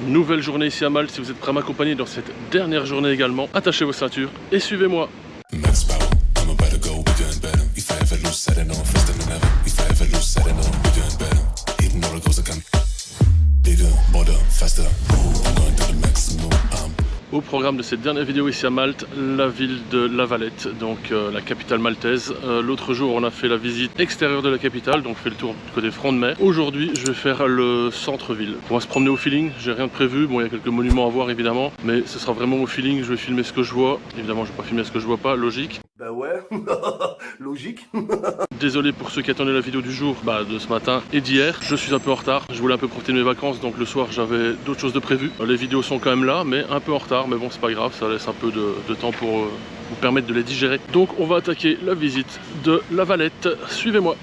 Nouvelle journée ici à Malte. Si vous êtes prêts à m'accompagner dans cette dernière journée également, attachez vos ceintures et suivez-moi. Au programme de cette dernière vidéo ici à Malte, la ville de la Valette, donc la capitale maltaise. L'autre jour on a fait la visite extérieure de la capitale, donc fait le tour du côté front de mer. Aujourd'hui je vais faire le centre-ville. On va se promener au feeling, j'ai rien de prévu, bon il y a quelques monuments à voir évidemment, mais ce sera vraiment au feeling, je vais filmer ce que je vois. Évidemment je vais pas filmer ce que je vois pas, logique. Bah ouais, logique. Désolé pour ceux qui attendaient la vidéo du jour, de ce matin et d'hier. Je suis un peu en retard, je voulais un peu profiter de mes vacances, donc le soir j'avais d'autres choses de prévues. Les vidéos sont quand même là, mais un peu en retard, mais bon c'est pas grave, ça laisse un peu de temps pour vous permettre de les digérer. Donc on va attaquer la visite de la Valette, suivez-moi.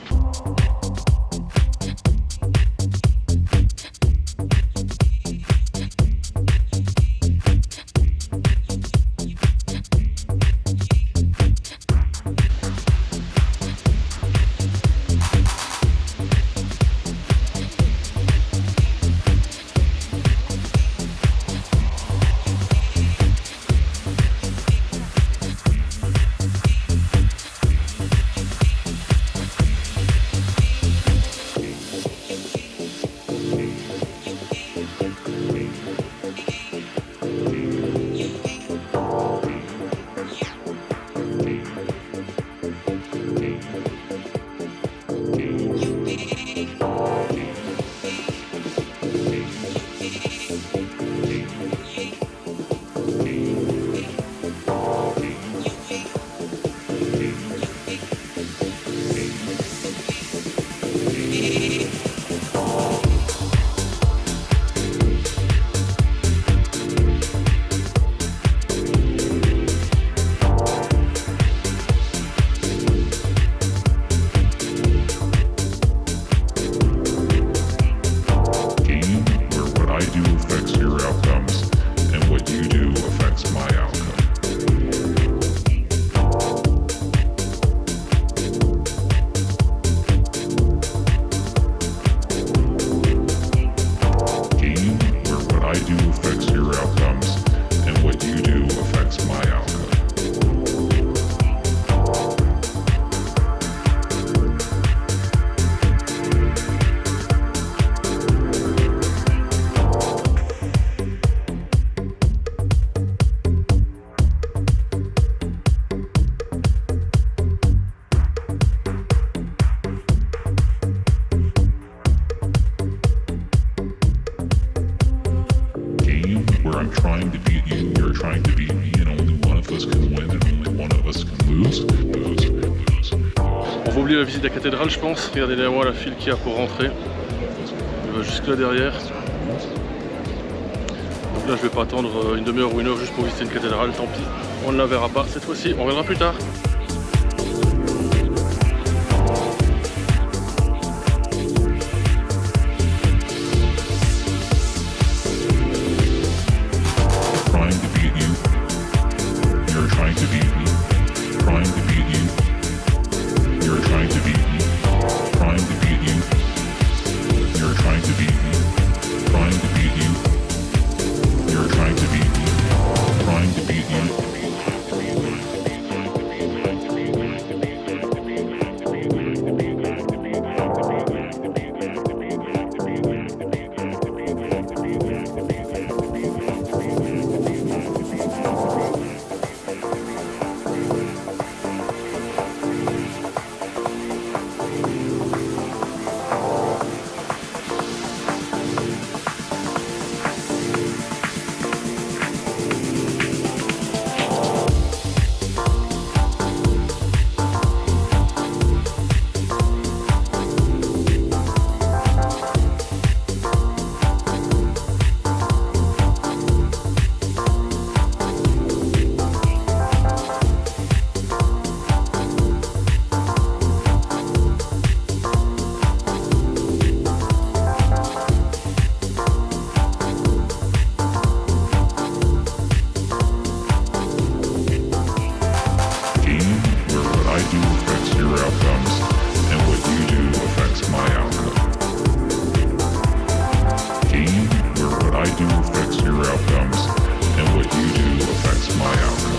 On va oublier la visite de la cathédrale je pense. Regardez derrière moi la file qu'il y a pour rentrer. Elle va jusque là derrière. Donc là je vais pas attendre une demi-heure ou une heure juste pour visiter une cathédrale, tant pis. On ne la verra pas cette fois-ci, on reviendra plus tard. affects your outcomes, and what you do affects my outcome.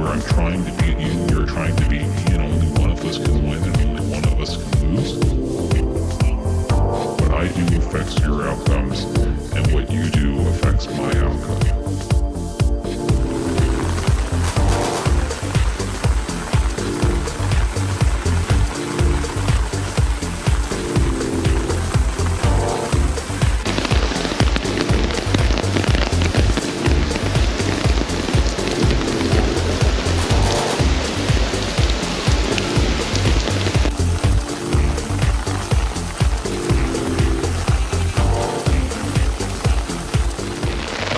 I'm trying to beat you, you're trying to beat me, and only one of us can win and only one of us can lose. What I do affects your outcomes, and what you do affects my outcome.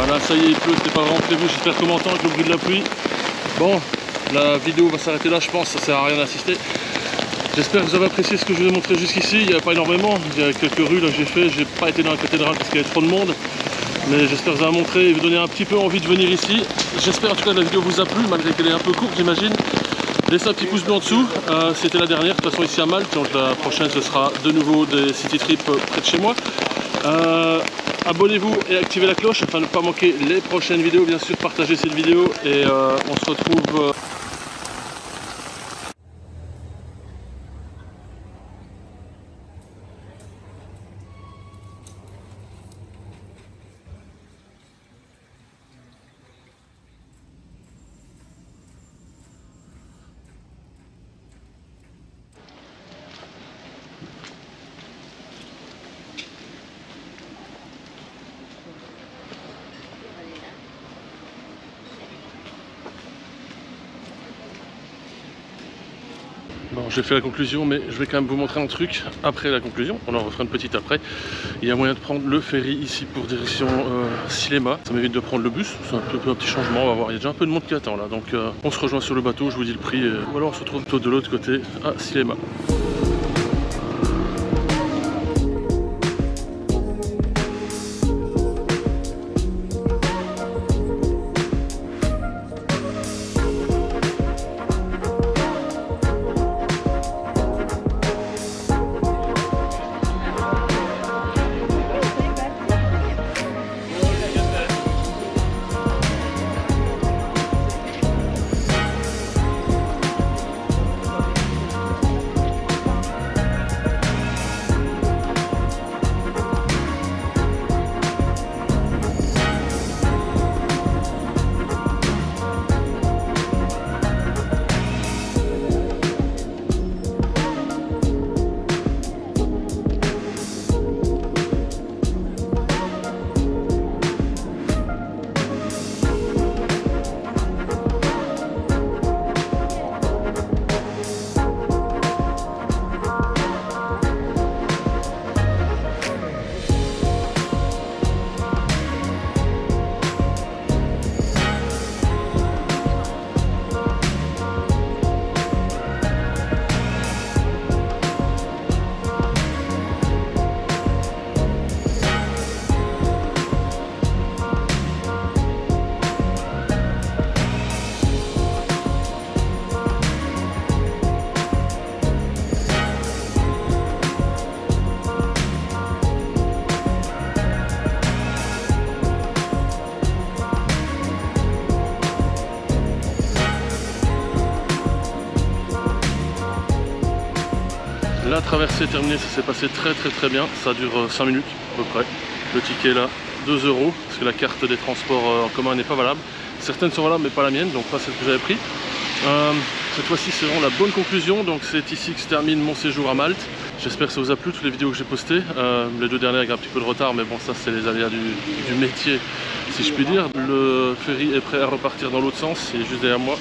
Voilà, ça y est, il pleut, c'était pas vraiment prévu, j'espère qu'on m'entend avec le bruit de la pluie. Bon, la vidéo va s'arrêter là, je pense, ça sert à rien d'assister. J'espère que vous avez apprécié ce que je vous ai montré jusqu'ici. Il n'y a pas énormément, il y a quelques rues là que j'ai fait, j'ai pas été dans la cathédrale parce qu'il y avait trop de monde. Mais j'espère vous avoir montré et vous donner un petit peu envie de venir ici. J'espère en tout cas que la vidéo vous a plu, malgré qu'elle est un peu courte j'imagine. Laissez un petit pouce bleu en dessous, c'était la dernière, de toute façon ici à Malte, donc la prochaine ce sera de nouveau des city trips près de chez moi. Abonnez-vous et activez la cloche afin de ne pas manquer les prochaines vidéos. Bien sûr, partagez cette vidéo et on se retrouve... Bon, j'ai fait la conclusion, mais je vais quand même vous montrer un truc après la conclusion. On en refera une petite après. Il y a moyen de prendre le ferry ici pour direction cinéma. Ça m'évite de prendre le bus. C'est un petit changement, on va voir. Il y a déjà un peu de monde qui attend là. Donc on se rejoint sur le bateau, je vous dis le prix. Ou alors on se retrouve plutôt de l'autre côté à cinéma. La traversée est terminée, ça s'est passé très bien, ça dure 5 minutes à peu près. Le ticket là, 2 €, parce que la carte des transports en commun n'est pas valable. Certaines sont valables mais pas la mienne, donc pas celle que j'avais pris. Cette fois-ci c'est vraiment la bonne conclusion, donc c'est ici que se termine mon séjour à Malte. J'espère que ça vous a plu, toutes les vidéos que j'ai postées. Les deux dernières avec un petit peu de retard, mais bon ça c'est les aléas du métier si je puis dire. Le ferry est prêt à repartir dans l'autre sens, il est juste derrière moi.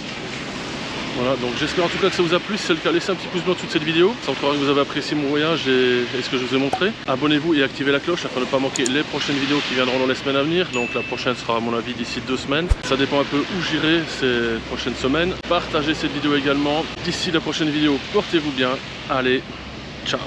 Voilà, donc j'espère en tout cas que ça vous a plu. Si c'est le cas, laissez un petit pouce bleu en dessous de cette vidéo. Ça montrera que vous avez apprécié mon voyage et ce que je vous ai montré. Abonnez-vous et activez la cloche afin de ne pas manquer les prochaines vidéos qui viendront dans les semaines à venir. Donc la prochaine sera à mon avis d'ici 2 semaines. Ça dépend un peu où j'irai ces prochaines semaines. Partagez cette vidéo également. D'ici la prochaine vidéo, portez-vous bien. Allez, ciao.